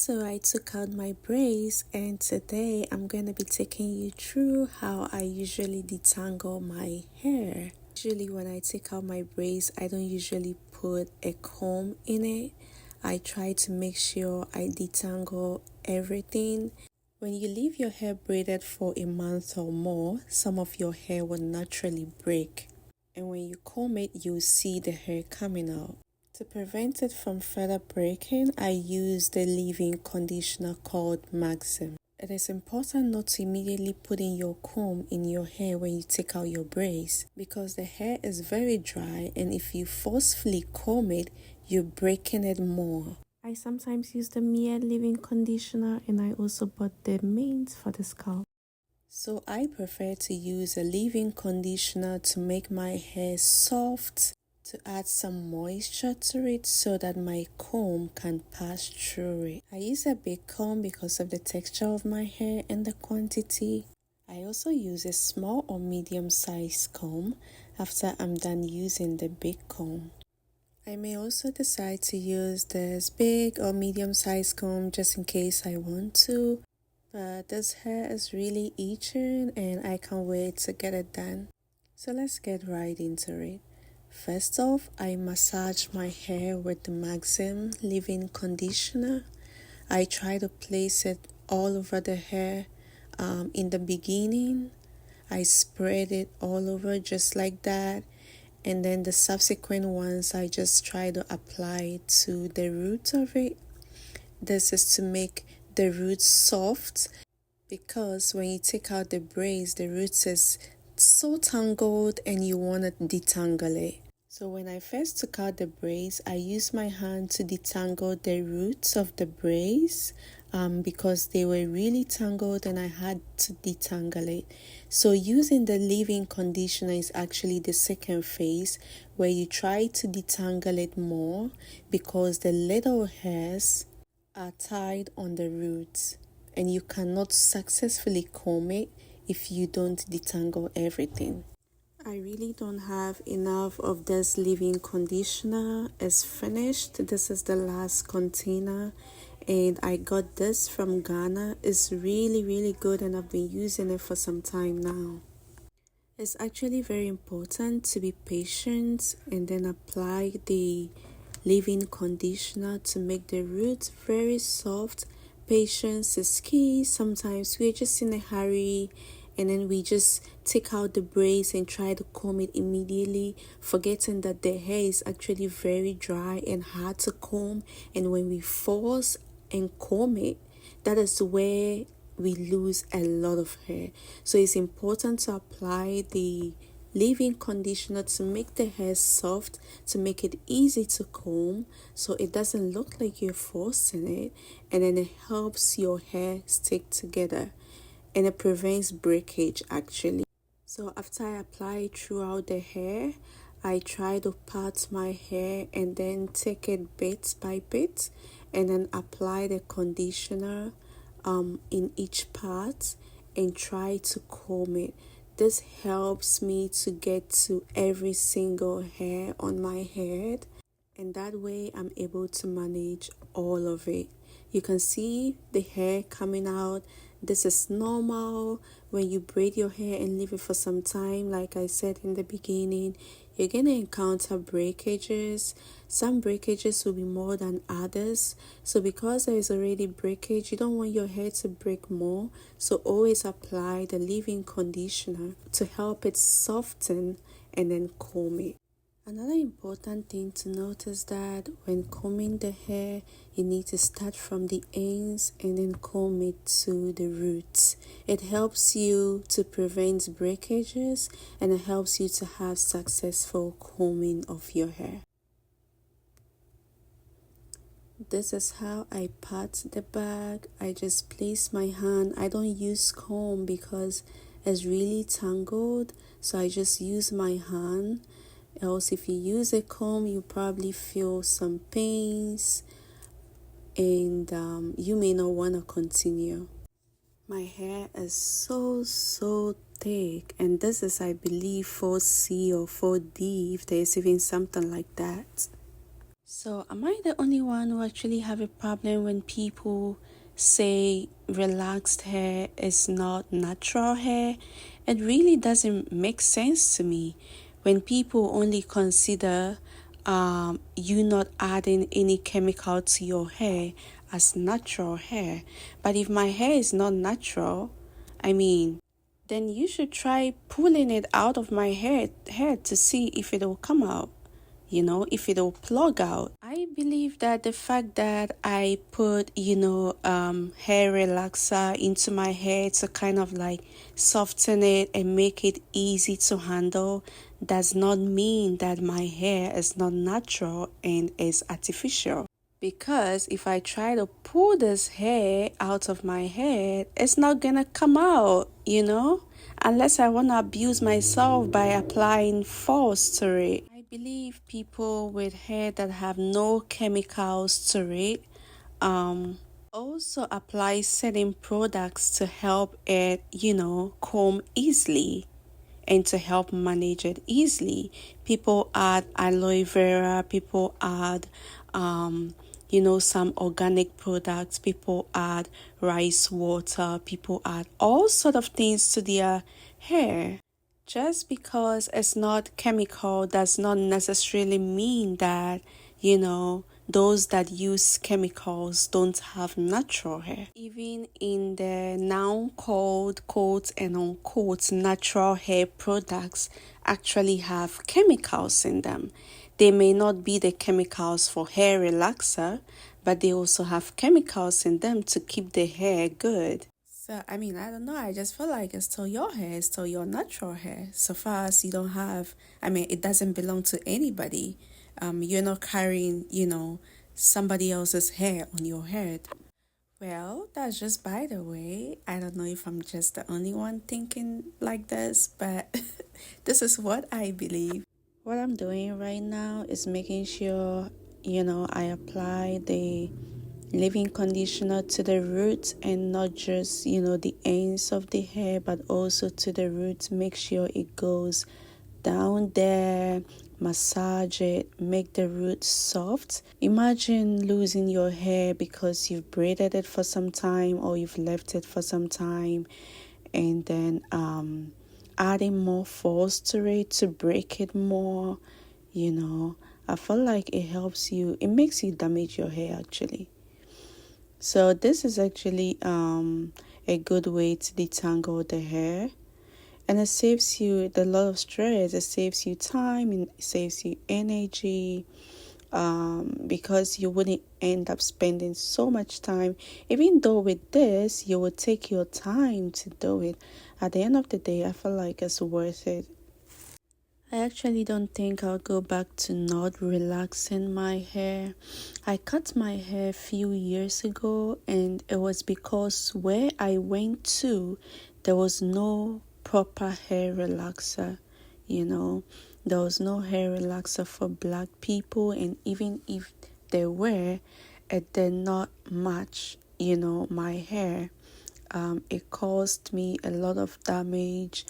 So I took out my braids, and today I'm going to be taking you through how I usually detangle my hair. Usually when I take out my braids, I don't usually put a comb in it. I try to make sure I detangle everything. When you leave your hair braided for a month or more, some of your hair will naturally break. And when you comb it, you'll see the hair coming out. To prevent it from further breaking, I use the leave-in conditioner called Maxim. It is important not to immediately put in your comb in your hair when you take out your braids because the hair is very dry, and if you forcefully comb it, you're breaking it more. I sometimes use the Mia leave-in conditioner, and I also bought the mints for the scalp. So I prefer to use a leave-in conditioner to make my hair soft, to add some moisture to it so that my comb can pass through it. I use a big comb because of the texture of my hair and the quantity. I also use a small or medium sized comb after I'm done using the big comb. I may also decide to use this big or medium sized comb just in case I want to, but this hair is really itching and I can't wait to get it done. So let's get right into it. First off, I massage my hair with the Maxim leave-in conditioner. I try to place it all over the hair. In the beginning, I spread it all over just like that. And then the subsequent ones, I just try to apply it to the roots of it. This is to make the roots soft because when you take out the braids, the roots is so tangled and you want to detangle it. So when I first took out the braids, I used my hand to detangle the roots of the braids because they were really tangled and I had to detangle it. So using the leave-in conditioner is actually the second phase where you try to detangle it more because the little hairs are tied on the roots and you cannot successfully comb it if you don't detangle everything. I really don't have enough of this leave-in conditioner. It's finished. This is the last container and I got this from Ghana. It's really good and I've been using it for some time now. It's actually very important to be patient and then apply the leave-in conditioner to make the roots very soft. Patience is key. Sometimes we're just in a hurry and then we just take out the braids and try to comb it immediately, forgetting that the hair is actually very dry and hard to comb. And when we force and comb it, that is where we lose a lot of hair. So it's important to apply the leave-in conditioner to make the hair soft, to make it easy to comb so it doesn't look like you're forcing it, and then it helps your hair stick together and it prevents breakage actually. So after I apply it throughout the hair, I try to part my hair and then take it bit by bit and then apply the conditioner in each part and try to comb it. This helps me to get to every single hair on my head, and that way I'm able to manage all of it. You can see the hair coming out. This is normal when you braid your hair and leave it for some time. Like I said in the beginning, you're going to encounter breakages. Some breakages will be more than others. So because there is already breakage, you don't want your hair to break more. So always apply the leave-in conditioner to help it soften and then comb it. Another important thing to note is that when combing the hair, you need to start from the ends and then comb it to the roots. It helps you to prevent breakages and it helps you to have successful combing of your hair. This is how I part the bag. I just place my hand. I don't use comb because it's really tangled, so I just use my hand. Else if you use a comb, you probably feel some pains and you may not want to continue. My hair is so thick, and this is, I believe, 4C or 4D if there's even something like that. So, am I the only one who actually have a problem when people say relaxed hair is not natural hair? It really doesn't make sense to me when people only consider you not adding any chemical to your hair as natural hair. But if my hair is not natural, I mean, then you should try pulling it out of my head to see if it'll come out, if it'll plug out. I believe that the fact that I put, hair relaxer into my hair to kind of like soften it and make it easy to handle does not mean that my hair is not natural and is artificial. Because if I try to pull this hair out of my head, it's not gonna come out, unless I wanna abuse myself by applying force to it. I believe people with hair that have no chemicals to it also apply certain products to help it, comb easily and to help manage it easily. People add aloe vera, people add, some organic products, people add rice water, people add all sort of things to their hair. Just because it's not chemical does not necessarily mean that, those that use chemicals don't have natural hair. Even in the now called quote and unquote natural hair products actually have chemicals in them. They may not be the chemicals for hair relaxer, but they also have chemicals in them to keep the hair good. So, I don't know. I just feel like it's still your hair, it's still your natural hair. So far as you don't have, it doesn't belong to anybody. You're not carrying, somebody else's hair on your head. Well, that's just by the way. I don't know if I'm just the only one thinking like this, but this is what I believe. What I'm doing right now is making sure, I apply the leave-in conditioner to the roots and not just the ends of the hair but also to the roots. Make sure it goes down there, massage it, make the roots soft. Imagine losing your hair because you've braided it for some time or you've left it for some time, and then adding more force to it to break it more. I feel like it helps you, it makes you damage your hair actually. So this is actually a good way to detangle the hair, and it saves you a lot of stress. It saves you time and it saves you energy, because you wouldn't end up spending so much time. Even though with this you would take your time to do it, at the end of the day I feel like it's worth it. I actually don't think I'll go back to not relaxing my hair. I cut my hair a few years ago, and it was because where I went to, there was no proper hair relaxer. There was no hair relaxer for black people, and even if there were, it did not match, my hair. It caused me a lot of damage.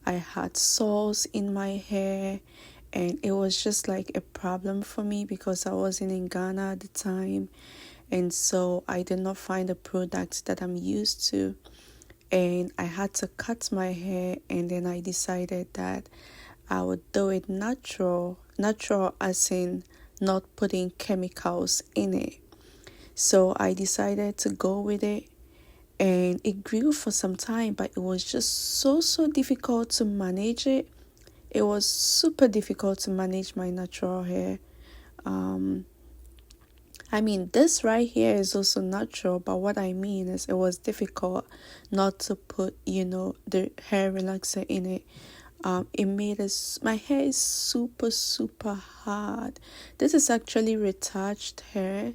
I had sores in my hair, and it was just like a problem for me because I wasn't in Ghana at the time, and so I did not find the products that I'm used to, and I had to cut my hair. And then I decided that I would do it natural as in not putting chemicals in it. So I decided to go with it, and it grew for some time, but it was just so difficult to manage it. It was super difficult to manage my natural hair. This right here is also natural, but what I mean is it was difficult not to put, the hair relaxer in it. It made us, my hair is super hard. This is actually retouched hair.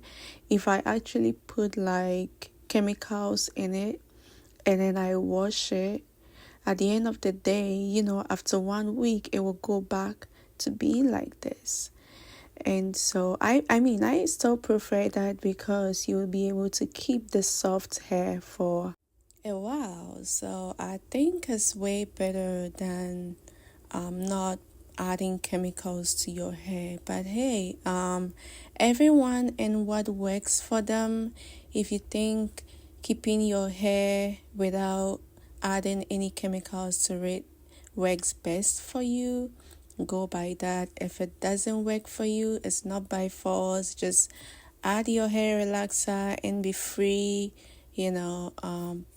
If I actually put like chemicals in it and then I wash it, at the end of the day, after 1 week, it will go back to being like this. And so I still prefer that because you will be able to keep the soft hair for a while. So I think it's way better than not adding chemicals to your hair. But hey, everyone and what works for them. If you think keeping your hair without adding any chemicals to it works best for you, go by that. If it doesn't work for you, it's not by force. Just add your hair relaxer and be free.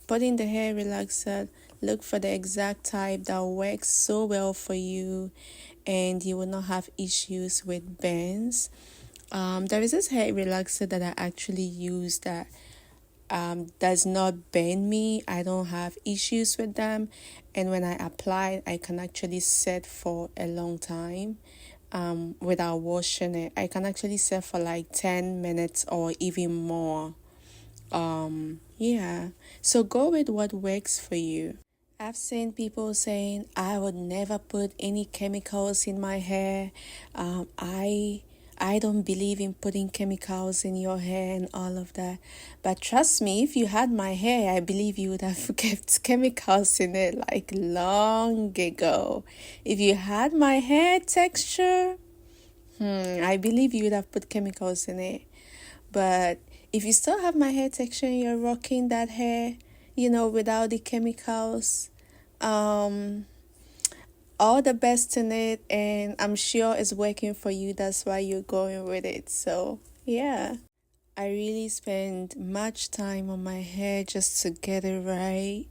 Put in the hair relaxer, look for the exact type that works so well for you, and you will not have issues with burns. There is this hair relaxer that I actually use that does not burn me. I don't have issues with them, and when I apply, I can actually set for a long time without washing it. I can actually set for like 10 minutes or even more. Yeah, so go with what works for you. I've seen people saying I would never put any chemicals in my hair. I don't believe in putting chemicals in your hair and all of that. But trust me, if you had my hair, I believe you would have kept chemicals in it like long ago. If you had my hair texture, I believe you would have put chemicals in it. But if you still have my hair texture and you're rocking that hair, without the chemicals, um, all the best in it, and I'm sure it's working for you. That's why you're going with it. So, yeah. I really spend much time on my hair just to get it right.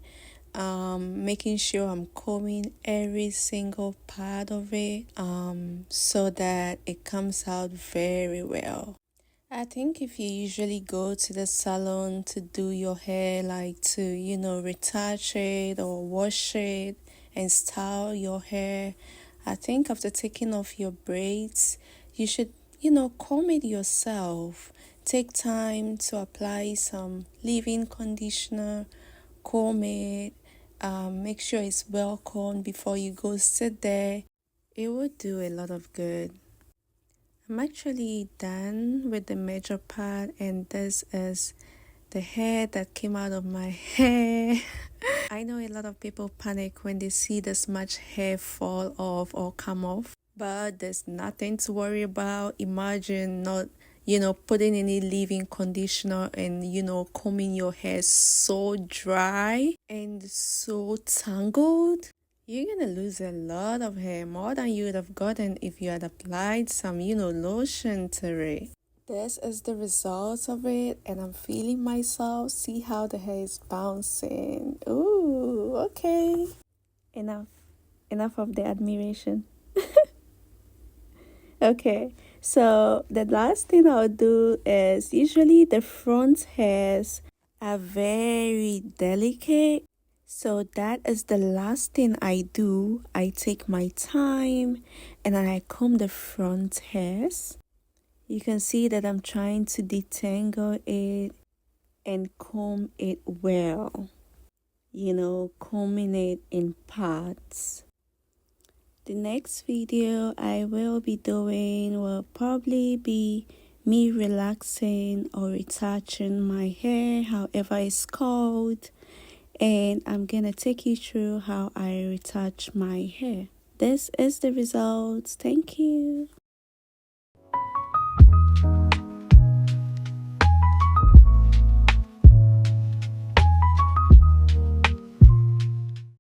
Making sure I'm combing every single part of it, so that it comes out very well. I think if you usually go to the salon to do your hair, like to, retouch it or wash it and style your hair, I think after taking off your braids, you should, comb it yourself. Take time to apply some leave-in conditioner, comb it, make sure it's well combed before you go sit there. It would do a lot of good. I'm actually done with the major part, and this is the hair that came out of my hair. I know a lot of people panic when they see this much hair fall off or come off, but there's nothing to worry about. Imagine not, putting any leave-in conditioner and, combing your hair so dry and so tangled. You're gonna lose a lot of hair, more than you would have gotten if you had applied some, lotion to it. This is the result of it, and I'm feeling myself. See how the hair is bouncing. Ooh, okay. Enough of the admiration. Okay, so the last thing I'll do is usually the front hairs are very delicate. So that is the last thing I do. I take my time and then I comb the front hairs. You can see that I'm trying to detangle it and comb it well. Combing it in parts. The next video I will be doing will probably be me relaxing or retouching my hair, however it's called. And I'm gonna take you through how I retouch my hair. This is the results. Thank you.